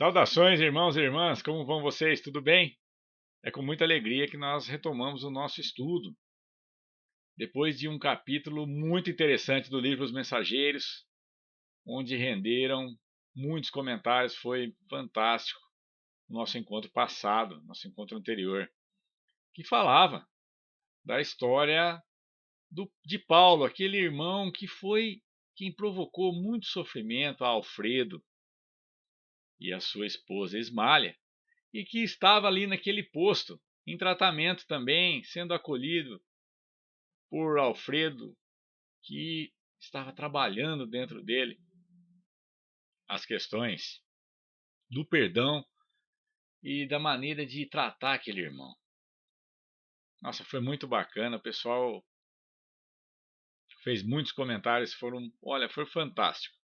Saudações, irmãos e irmãs, como vão vocês? Tudo bem? É com muita alegria que nós retomamos o nosso estudo. Depois de um capítulo muito interessante do livro Os Mensageiros, onde renderam muitos comentários, foi fantástico o nosso encontro passado, nosso encontro anterior, que falava da história de Paulo, aquele irmão que foi quem provocou muito sofrimento a Alfredo e a sua esposa Ismália, e que estava ali naquele posto, em tratamento também, sendo acolhido por Alfredo, que estava trabalhando dentro dele as questões do perdão e da maneira de tratar aquele irmão. Nossa, foi muito bacana, o pessoal fez muitos comentários, foi fantástico.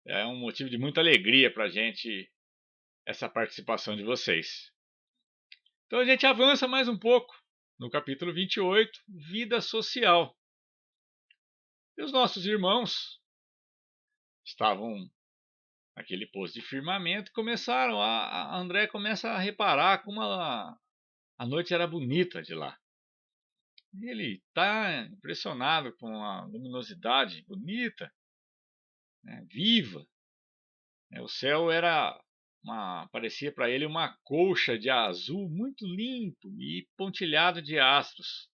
É um motivo de muita alegria para a gente essa participação de vocês. Então a gente avança mais um pouco no capítulo 28, vida social. E os nossos irmãos estavam naquele posto de firmamento e começaram, André começa a reparar como a noite era bonita de lá. E ele está impressionado com a luminosidade bonita, né, viva. O céu parecia para ele uma colcha de azul muito limpo e pontilhado de astros.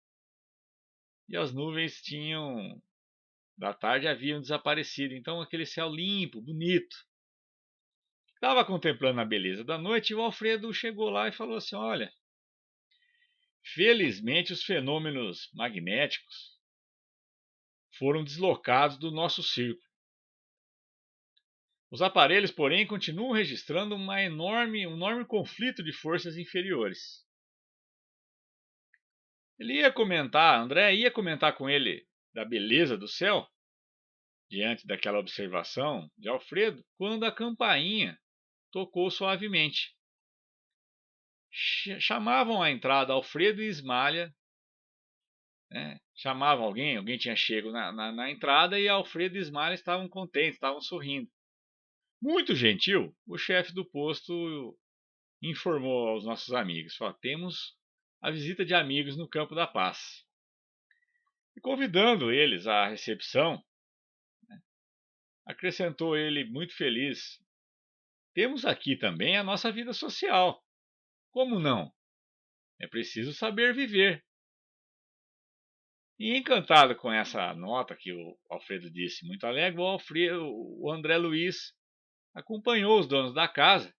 E as nuvens da tarde haviam desaparecido, então aquele céu limpo, bonito. Estava contemplando a beleza da noite e o Alfredo chegou lá e falou assim: olha, felizmente os fenômenos magnéticos foram deslocados do nosso círculo. Os aparelhos, porém, continuam registrando um enorme conflito de forças inferiores. André ia comentar com ele da beleza do céu, diante daquela observação de Alfredo, quando a campainha tocou suavemente. Chamavam à entrada Alfredo e Ismália, né? Chamavam alguém tinha chego na entrada e Alfredo e Ismália estavam contentes, estavam sorrindo. Muito gentil, o chefe do posto informou aos nossos amigos: temos a visita de amigos no Campo da Paz. E convidando eles à recepção, acrescentou ele muito feliz: temos aqui também a nossa vida social. Como não? É preciso saber viver. E encantado com essa nota que o Alfredo disse, muito alegre, o André Luiz acompanhou os donos da casa,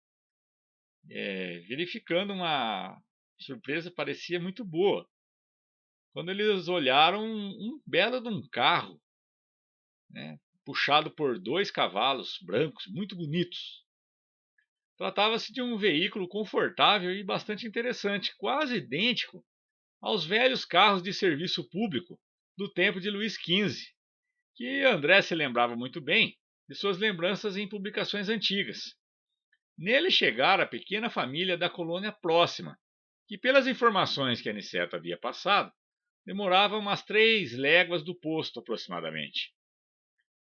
verificando uma surpresa parecia muito boa. Quando eles olharam um belo de um carro, né, puxado por 2 cavalos brancos muito bonitos. Tratava-se de um veículo confortável e bastante interessante, quase idêntico aos velhos carros de serviço público do tempo de Luís XV, que André se lembrava muito bem de suas lembranças em publicações antigas. Nele chegara a pequena família da colônia próxima, que, pelas informações que Aniceto havia passado, demorava umas 3 léguas do posto aproximadamente.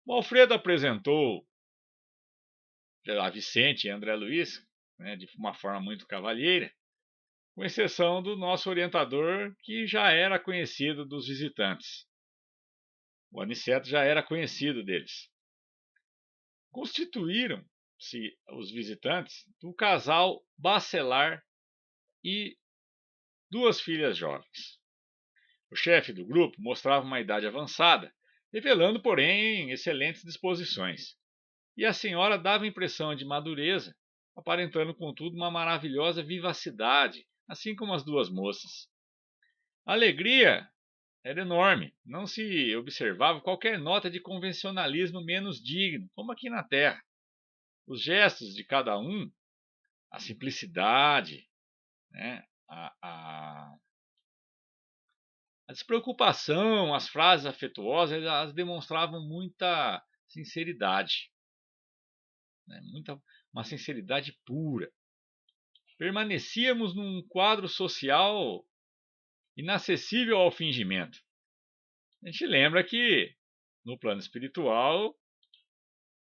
O Alfredo apresentou a Vicente e André Luiz, né, de uma forma muito cavalheira, com exceção do nosso orientador, que já era conhecido dos visitantes. O Aniceto já era conhecido deles. Constituíram-se os visitantes do casal Bacelar e 2 filhas jovens. O chefe do grupo mostrava uma idade avançada, revelando, porém, excelentes disposições. E a senhora dava impressão de madureza, aparentando, contudo, uma maravilhosa vivacidade, assim como as 2 moças. A alegria era enorme, não se observava qualquer nota de convencionalismo menos digno, como aqui na Terra. Os gestos de cada um, a simplicidade, né, a despreocupação, as frases afetuosas, elas demonstravam muita sinceridade, né, uma sinceridade pura. Permanecíamos num quadro social inacessível ao fingimento. A gente lembra que no plano espiritual,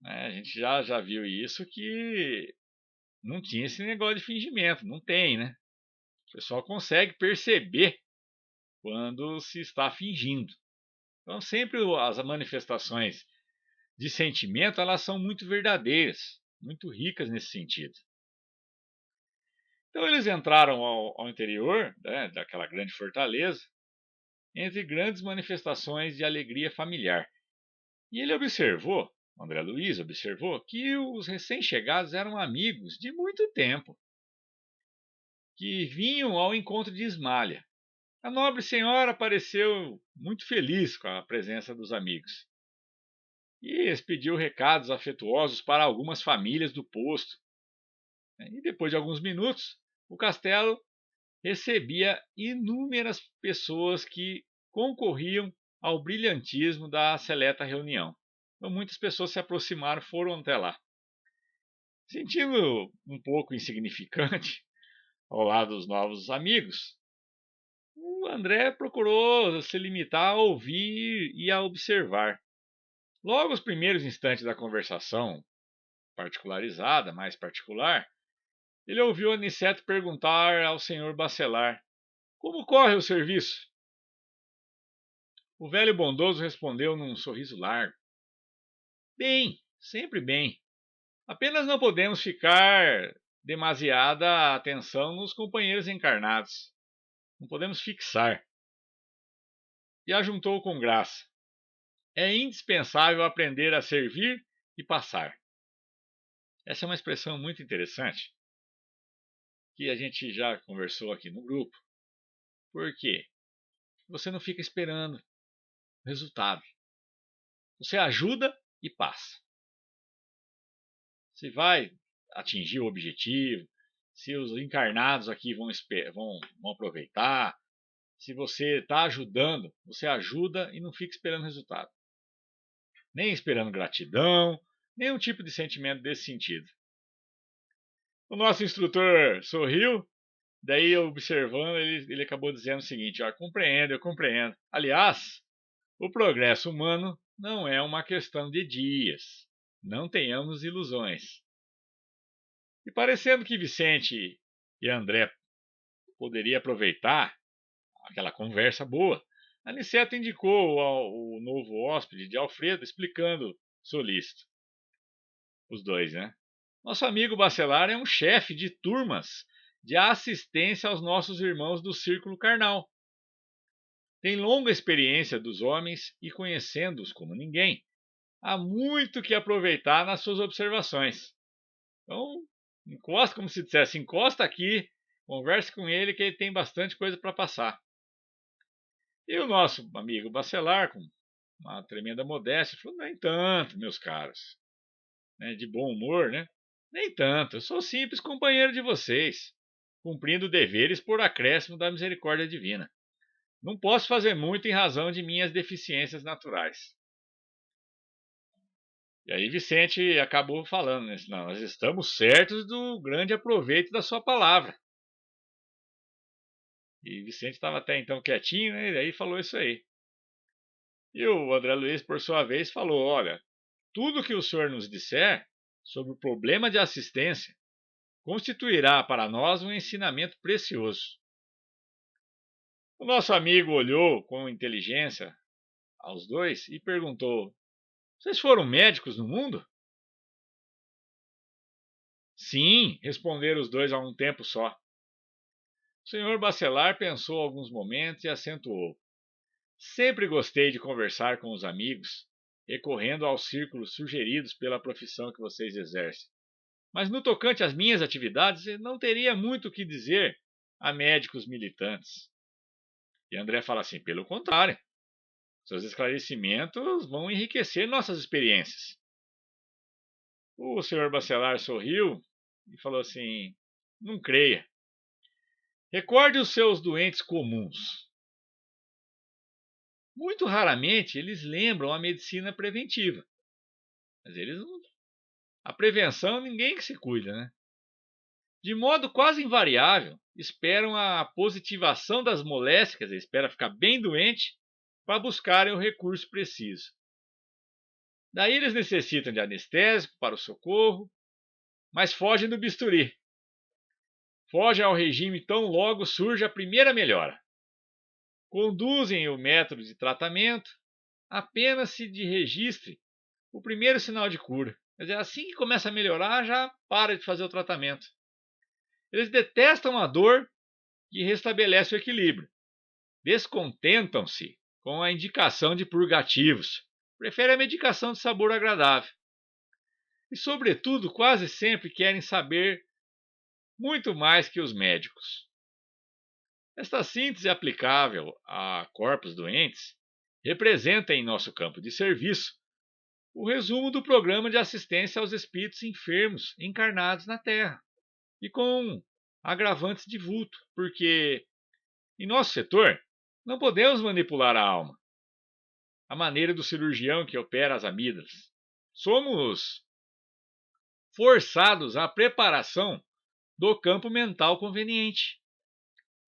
né, a gente já viu isso, que não tinha esse negócio de fingimento, não tem, né? O pessoal consegue perceber quando se está fingindo. Então, sempre as manifestações de sentimento, elas são muito verdadeiras, muito ricas nesse sentido. Então, eles entraram ao interior, né, daquela grande fortaleza, entre grandes manifestações de alegria familiar. E ele observou, André Luiz observou, que os recém-chegados eram amigos de muito tempo, que vinham ao encontro de Ismália. A nobre senhora pareceu muito feliz com a presença dos amigos e expediu recados afetuosos para algumas famílias do posto. E depois de alguns minutos, o castelo recebia inúmeras pessoas que concorriam ao brilhantismo da seleta reunião. Então, muitas pessoas se aproximaram, foram até lá. Sentindo um pouco insignificante ao lado dos novos amigos, o André procurou se limitar a ouvir e a observar. Logo, os primeiros instantes da conversação, particularizada, mais particular, ele ouviu Aniceto perguntar ao senhor Bacelar: como corre o serviço? O velho bondoso respondeu num sorriso largo: bem, sempre bem. Apenas não podemos ficar demasiada atenção nos companheiros encarnados. Não podemos fixar. E ajuntou com graça: é indispensável aprender a servir e passar. Essa é uma expressão muito interessante que a gente já conversou aqui no grupo. Por quê? Você não fica esperando resultado. Você ajuda e passa. Se vai atingir o objetivo, se os encarnados aqui vão aproveitar, se você está ajudando, você ajuda e não fica esperando resultado. Nem esperando gratidão, nenhum tipo de sentimento desse sentido. O nosso instrutor sorriu, daí observando, ele acabou dizendo o seguinte: eu compreendo. Aliás, o progresso humano não é uma questão de dias. Não tenhamos ilusões. E parecendo que Vicente e André poderiam aproveitar aquela conversa boa, Aniceto indicou o novo hóspede de Alfredo, explicando solícito. Os dois, né? Nosso amigo Bacelar é um chefe de turmas de assistência aos nossos irmãos do círculo carnal. Tem longa experiência dos homens e, conhecendo-os como ninguém, há muito que aproveitar nas suas observações. Então, encosta, como se dissesse, encosta aqui, converse com ele que ele tem bastante coisa para passar. E o nosso amigo Bacelar, com uma tremenda modéstia, falou: nem tanto, meus caros. De bom humor, né? Nem tanto, eu sou simples companheiro de vocês, cumprindo deveres por acréscimo da misericórdia divina. Não posso fazer muito em razão de minhas deficiências naturais. E aí Vicente acabou falando, né? Não, nós estamos certos do grande aproveito da sua palavra. E Vicente estava até então quietinho, né? E aí falou isso aí. E o André Luiz, por sua vez, falou: olha, tudo que o senhor nos disser sobre o problema de assistência constituirá para nós um ensinamento precioso. O nosso amigo olhou com inteligência aos dois e perguntou: vocês foram médicos no mundo? Sim, responderam os dois a um tempo só. O senhor Bacelar pensou alguns momentos e acentuou: sempre gostei de conversar com os amigos, recorrendo aos círculos sugeridos pela profissão que vocês exercem. Mas no tocante às minhas atividades, não teria muito o que dizer a médicos militantes. E André fala assim: pelo contrário, seus esclarecimentos vão enriquecer nossas experiências. O senhor Bacelar sorriu e falou assim: não creia. Recorde os seus doentes comuns. Muito raramente eles lembram a medicina preventiva. Mas eles não... A prevenção ninguém que se cuida, né? De modo quase invariável, esperam a positivação das moléstias, quer dizer, espera ficar bem doente para buscarem o recurso preciso. Daí eles necessitam de anestésico para o socorro, mas fogem do bisturi. Fogem ao regime tão logo surge a primeira melhora. Conduzem o método de tratamento apenas se de registre o primeiro sinal de cura. Quer dizer, assim que começa a melhorar, já para de fazer o tratamento. Eles detestam a dor e restabelecem o equilíbrio. Descontentam-se com a indicação de purgativos. Preferem a medicação de sabor agradável. E, sobretudo, quase sempre querem saber muito mais que os médicos. Esta síntese aplicável a corpos doentes representa em nosso campo de serviço o resumo do programa de assistência aos espíritos enfermos encarnados na Terra, e com agravantes de vulto, porque em nosso setor não podemos manipular a alma, à maneira do cirurgião que opera as amígdalas. Somos forçados à preparação do campo mental conveniente,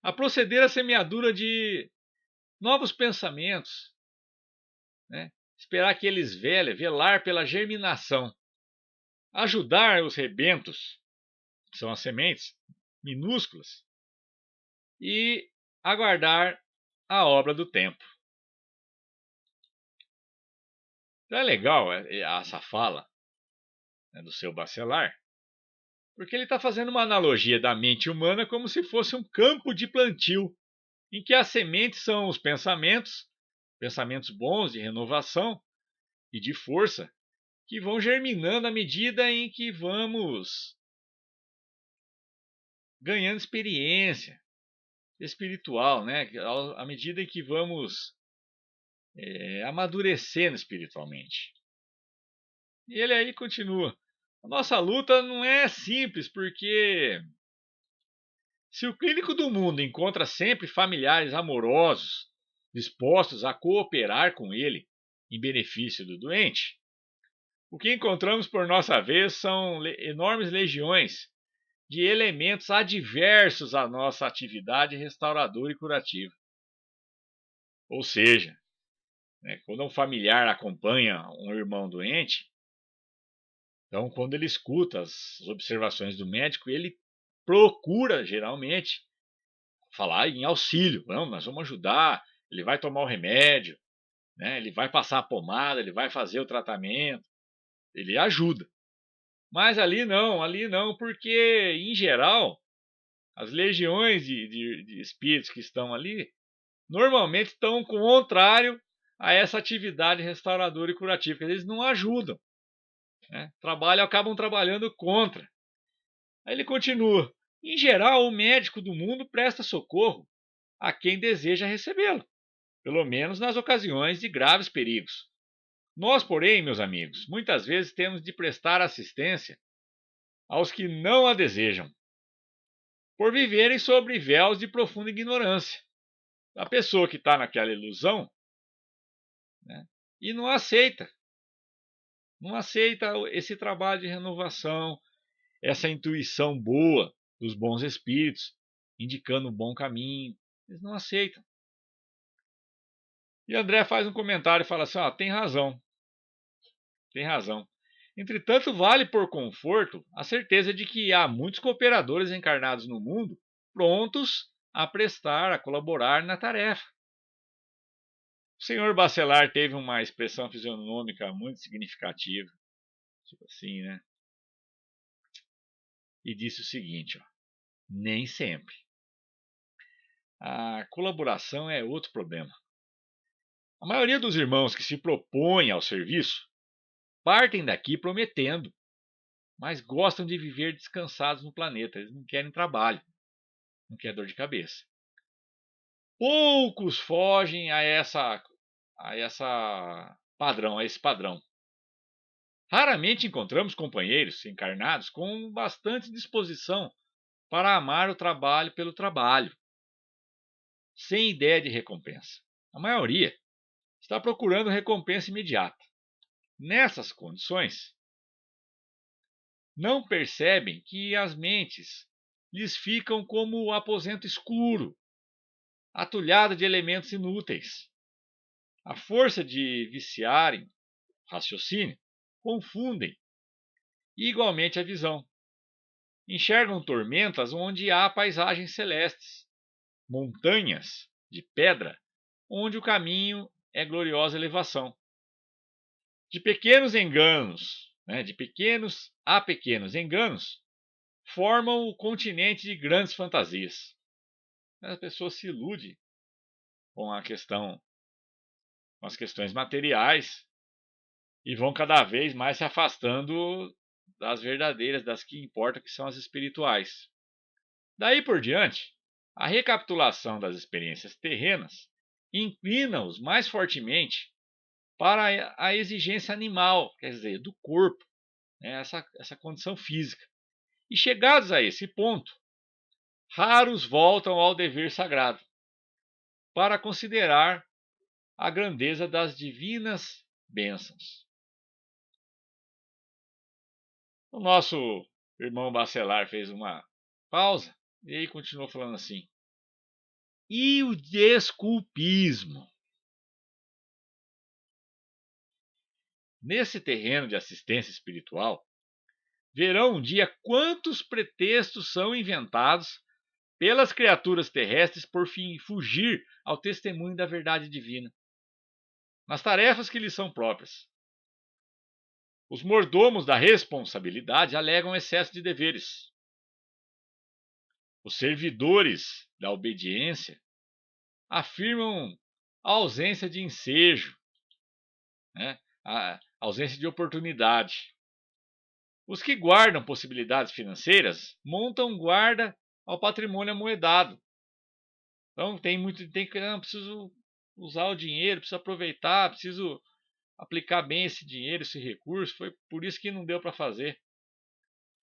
a proceder à semeadura de novos pensamentos, né? Esperar que eles velar pela germinação, ajudar os rebentos, que são as sementes minúsculas, e aguardar a obra do tempo. Então é legal essa fala, né, do seu Bacelar, porque ele está fazendo uma analogia da mente humana como se fosse um campo de plantio, em que as sementes são os pensamentos bons de renovação e de força, que vão germinando à medida em que vamos ganhando experiência espiritual, né? À medida em que vamos amadurecendo espiritualmente. E ele aí continua. A nossa luta não é simples, porque se o clínico do mundo encontra sempre familiares amorosos, dispostos a cooperar com ele em benefício do doente, o que encontramos por nossa vez são enormes legiões de elementos adversos à nossa atividade restauradora e curativa. Ou seja, né, quando um familiar acompanha um irmão doente, então quando ele escuta as observações do médico, ele procura geralmente falar em auxílio. Não, nós vamos ajudar, ele vai tomar o remédio, né, ele vai passar a pomada, ele vai fazer o tratamento, ele ajuda. Mas ali não, porque em geral as legiões de espíritos que estão ali normalmente estão contrário a essa atividade restauradora e curativa, porque eles não ajudam, né? Acabam trabalhando contra. Aí ele continua. Em geral, o médico do mundo presta socorro a quem deseja recebê-lo, pelo menos nas ocasiões de graves perigos. Nós, porém, meus amigos, muitas vezes temos de prestar assistência aos que não a desejam, por viverem sob véus de profunda ignorância. A pessoa que está naquela ilusão, né, e não aceita esse trabalho de renovação, essa intuição boa dos bons espíritos, indicando um bom caminho. Eles não aceitam. E André faz um comentário e fala assim: tem razão. Entretanto, vale por conforto a certeza de que há muitos cooperadores encarnados no mundo prontos a colaborar na tarefa. O senhor Bacelar teve uma expressão fisionômica muito significativa, tipo assim, né? E disse o seguinte: nem sempre. A colaboração é outro problema. A maioria dos irmãos que se propõem ao serviço partem daqui prometendo, mas gostam de viver descansados no planeta. Eles não querem trabalho, não querem dor de cabeça. Poucos fogem a esse padrão. Raramente encontramos companheiros encarnados com bastante disposição para amar o trabalho pelo trabalho, sem ideia de recompensa. A maioria está procurando recompensa imediata. Nessas condições, não percebem que as mentes lhes ficam como o aposento escuro, atulhado de elementos inúteis. A força de viciarem raciocínio confundem igualmente a visão. enxergam tormentas onde há paisagens celestes, montanhas de pedra, onde o caminho é gloriosa elevação. De pequenos enganos, de pequenos a pequenos enganos, formam o continente de grandes fantasias. A pessoa se ilude com as questões materiais e vão cada vez mais se afastando das verdadeiras, das que importam, que são as espirituais. Daí por diante, a recapitulação das experiências terrenas inclina-os mais fortemente para a exigência animal, quer dizer, do corpo, essa condição física. E chegados a esse ponto, raros voltam ao dever sagrado para considerar a grandeza das divinas bênçãos. O nosso irmão Bacelar fez uma pausa e aí continuou falando assim: e o desculpismo? Nesse terreno de assistência espiritual, verão um dia quantos pretextos são inventados pelas criaturas terrestres por fugir ao testemunho da verdade divina, nas tarefas que lhes são próprias. Os mordomos da responsabilidade alegam excesso de deveres. Os servidores da obediência afirmam a ausência de ensejo, a ausência de oportunidade. Os que guardam possibilidades financeiras montam guarda ao patrimônio amoedado. Então preciso usar o dinheiro, preciso aproveitar, preciso aplicar bem esse dinheiro, esse recurso. Foi por isso que não deu para fazer.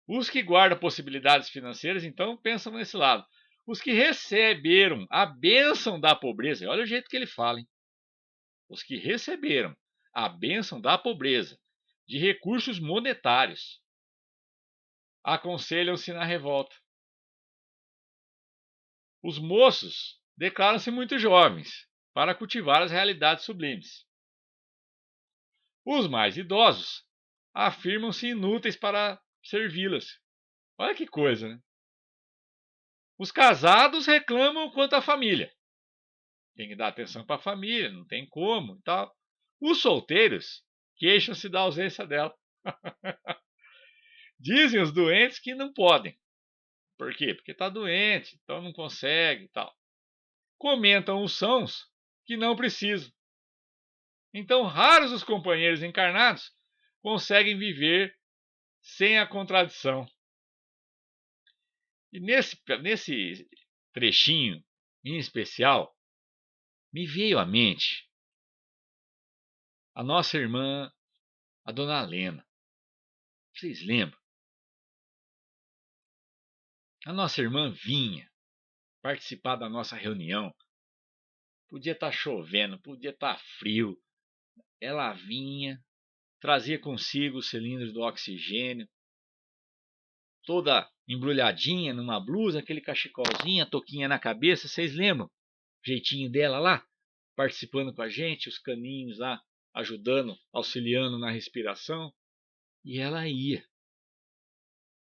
Os que guardam possibilidades financeiras, então, pensam nesse lado. Os que receberam a bênção da pobreza, olha o jeito que ele fala, hein? Os que receberam a bênção da pobreza de recursos monetários aconselham-se na revolta. Os moços declaram-se muito jovens para cultivar as realidades sublimes. Os mais idosos afirmam-se inúteis para servi-las. Olha que coisa, né? Os casados reclamam quanto à família. Tem que dar atenção para a família, não tem como e tal. Os solteiros queixam-se da ausência dela. Dizem os doentes que não podem. Por quê? Porque está doente, então não consegue e tal. Comentam os sãos que não precisam. Então, raros os companheiros encarnados conseguem viver sem a contradição. E nesse trechinho em especial, me veio à mente a nossa irmã, a dona Lena. Vocês lembram? A nossa irmã vinha participar da nossa reunião. Podia estar chovendo, podia estar frio. Ela vinha, trazia consigo o cilindro do oxigênio, toda embrulhadinha numa blusa, aquele cachecolzinho, a touquinha na cabeça. Vocês lembram? O jeitinho dela lá, participando com a gente, os caninhos lá, ajudando, auxiliando na respiração. E ela ia.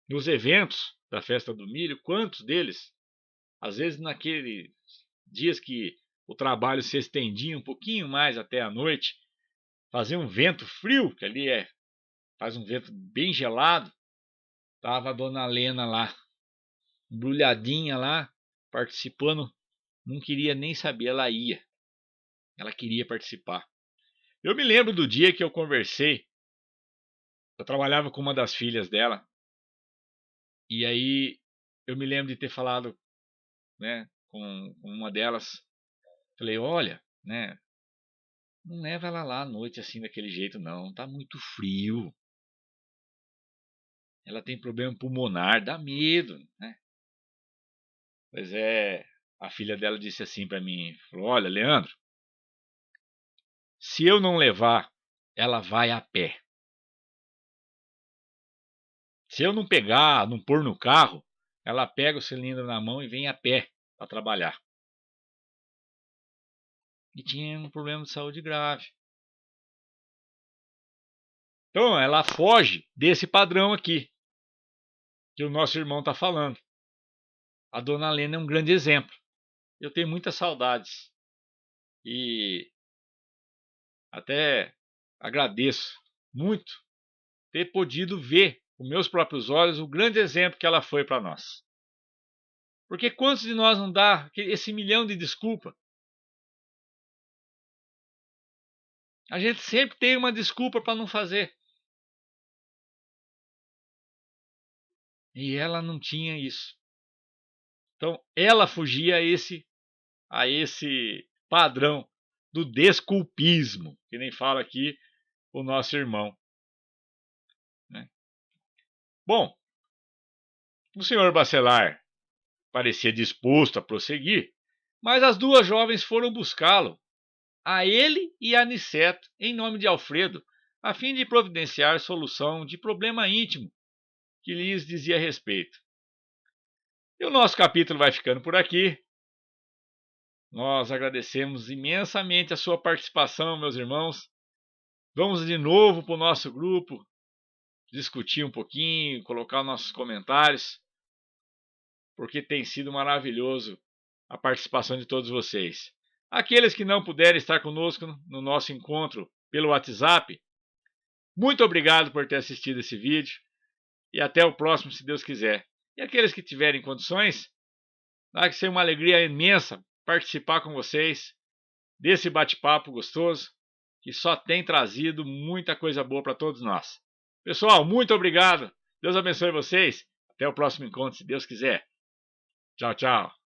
Nos eventos da festa do milho, quantos deles, às vezes naqueles dias que o trabalho se estendia um pouquinho mais até a noite, fazia um vento frio, que ali faz um vento bem gelado, estava a dona Lena lá, embrulhadinha lá, participando, não queria nem saber, ela queria participar. Eu me lembro do dia que eu conversei, eu trabalhava com uma das filhas dela, e aí eu me lembro de ter falado, com uma delas, falei, olha, não leva ela lá à noite assim daquele jeito não, tá muito frio. Ela tem problema pulmonar, dá medo, né? Pois é, a filha dela disse assim para mim, falou, olha, Leandro, se eu não levar, ela vai a pé. Se eu não pegar, não pôr no carro, ela pega o cilindro na mão e vem a pé para trabalhar. E tinha um problema de saúde grave. Então ela foge desse padrão aqui, que o nosso irmão está falando. A dona Lena é um grande exemplo. Eu tenho muitas saudades e até agradeço muito ter podido ver com meus próprios olhos o grande exemplo que ela foi para nós. Porque quantos de nós não dá esse milhão de desculpa? A gente sempre tem uma desculpa para não fazer. E ela não tinha isso. Então, ela fugia a esse padrão do desculpismo, que nem fala aqui o nosso irmão. Né? Bom, o senhor Bacelar parecia disposto a prosseguir, mas as duas jovens foram buscá-lo, a ele e a Aniceto, em nome de Alfredo, a fim de providenciar solução de problema íntimo que lhes dizia respeito. E o nosso capítulo vai ficando por aqui. Nós agradecemos imensamente a sua participação, meus irmãos. Vamos de novo para o nosso grupo, discutir um pouquinho, colocar nossos comentários, porque tem sido maravilhoso a participação de todos vocês. Aqueles que não puderem estar conosco no nosso encontro pelo WhatsApp, muito obrigado por ter assistido esse vídeo e até o próximo, se Deus quiser. E aqueles que tiverem condições, vai ser uma alegria imensa participar com vocês desse bate-papo gostoso que só tem trazido muita coisa boa para todos nós. Pessoal, muito obrigado. Deus abençoe vocês. Até o próximo encontro, se Deus quiser. Tchau, tchau.